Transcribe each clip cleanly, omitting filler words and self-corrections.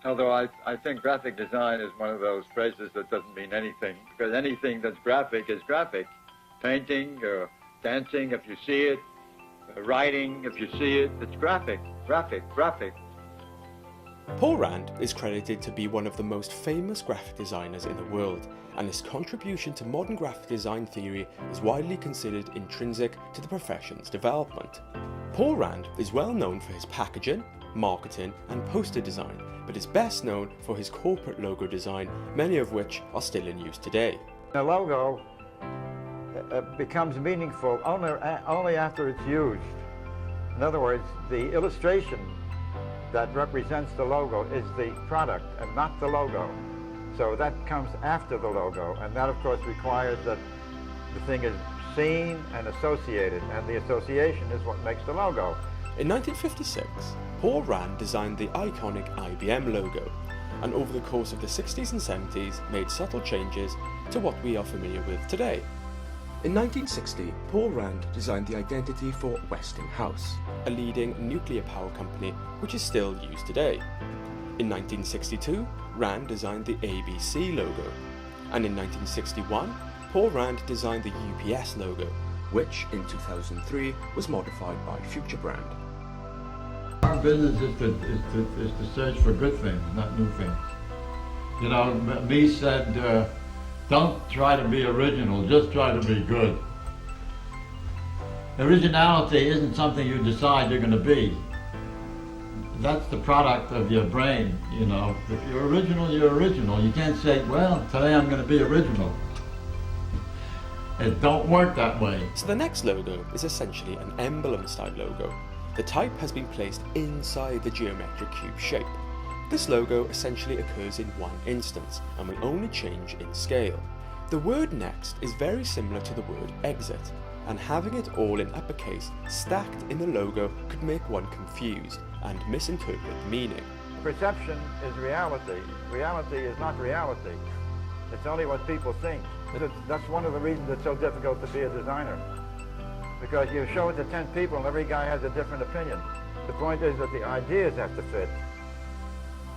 Although I think graphic design is one of those phrases that doesn't mean anything, because anything that's graphic is graphic. Painting, dancing, if you see it, writing, if you see it, it's graphic, graphic, graphic. Paul Rand is credited to be one of the most famous graphic designers in the world, and his contribution to modern graphic design theory is widely considered intrinsic to the profession's development. Paul Rand is well known for his packaging, marketing and poster design, but is best known for his corporate logo design, many of which are still in use today. A logo becomes meaningful only after it's used. In other words, the illustration that represents the logo is the product and not the logo. So that comes after the logo, and that of course requires that the thing is seen and associated, and the association is what makes the logo. In 1956, Paul Rand designed the iconic IBM logo, and over the course of the 60s and 70s made subtle changes to what we are familiar with today. In 1960, Paul Rand designed the identity for Westinghouse, a leading nuclear power company which is still used today. In 1962, Rand designed the ABC logo, and in 1961, Paul Rand designed the UPS logo, which in 2003 was modified by Future Brand. Our business is to search for good things, not new things. You know, Mies said, don't try to be original, just try to be good. Originality isn't something you decide you're going to be. That's the product of your brain, you know. If you're original, you're original. You can't say, well, today I'm going to be original. It don't work that way. So the next logo is essentially an emblem-style logo. The type has been placed inside the geometric cube shape. This logo essentially occurs in one instance and will only change in scale. The word next is very similar to the word exit, and having it all in uppercase stacked in the logo could make one confused and misinterpret the meaning. Perception is reality. Reality is not reality. It's only what people think. That's one of the reasons it's so difficult to be a designer. Because you show it to 10 people and every guy has a different opinion. The point is that the ideas have to fit.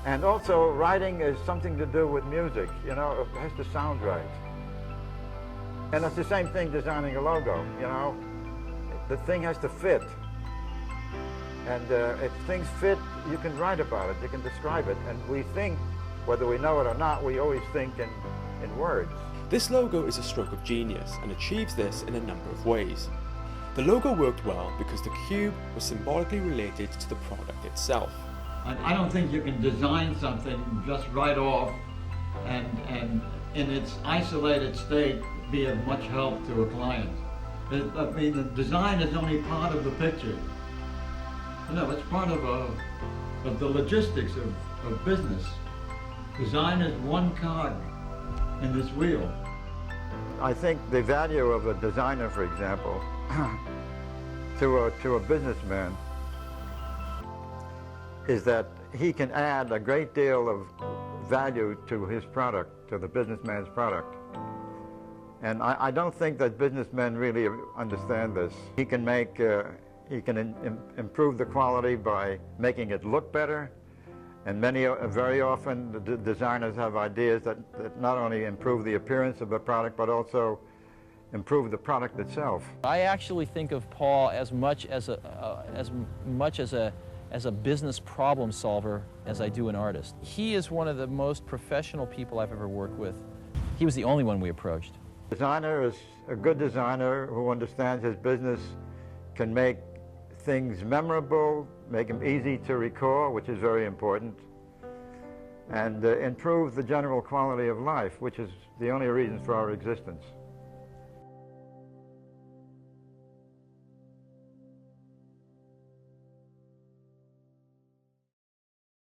And also, writing is something to do with music. You know, it has to sound right. And it's the same thing designing a logo, you know. The thing has to fit. And if things fit, you can write about it, you can describe it. And we think, whether we know it or not, we always think in words. This logo is a stroke of genius and achieves this in a number of ways. The logo worked well because the cube was symbolically related to the product itself. I don't think you can design something just right off and in its isolated state be of much help to a client. I mean, the design is only part of the picture. You know, it's part of the logistics of business. Design is one cog in this wheel. I think the value of a designer, for example, to a businessman is that he can add a great deal of value to his product, to the businessman's product. And I don't think that businessmen really understand this. He can improve the quality by making it look better. And very often, the designers have ideas that not only improve the appearance of the product, but also improve the product itself. I actually think of Paul as much as a business problem solver as I do an artist. He is one of the most professional people I've ever worked with. He was the only one we approached. Designer is a good designer who understands his business, can make things memorable, make them easy to recall, which is very important, and improve the general quality of life, which is the only reason for our existence.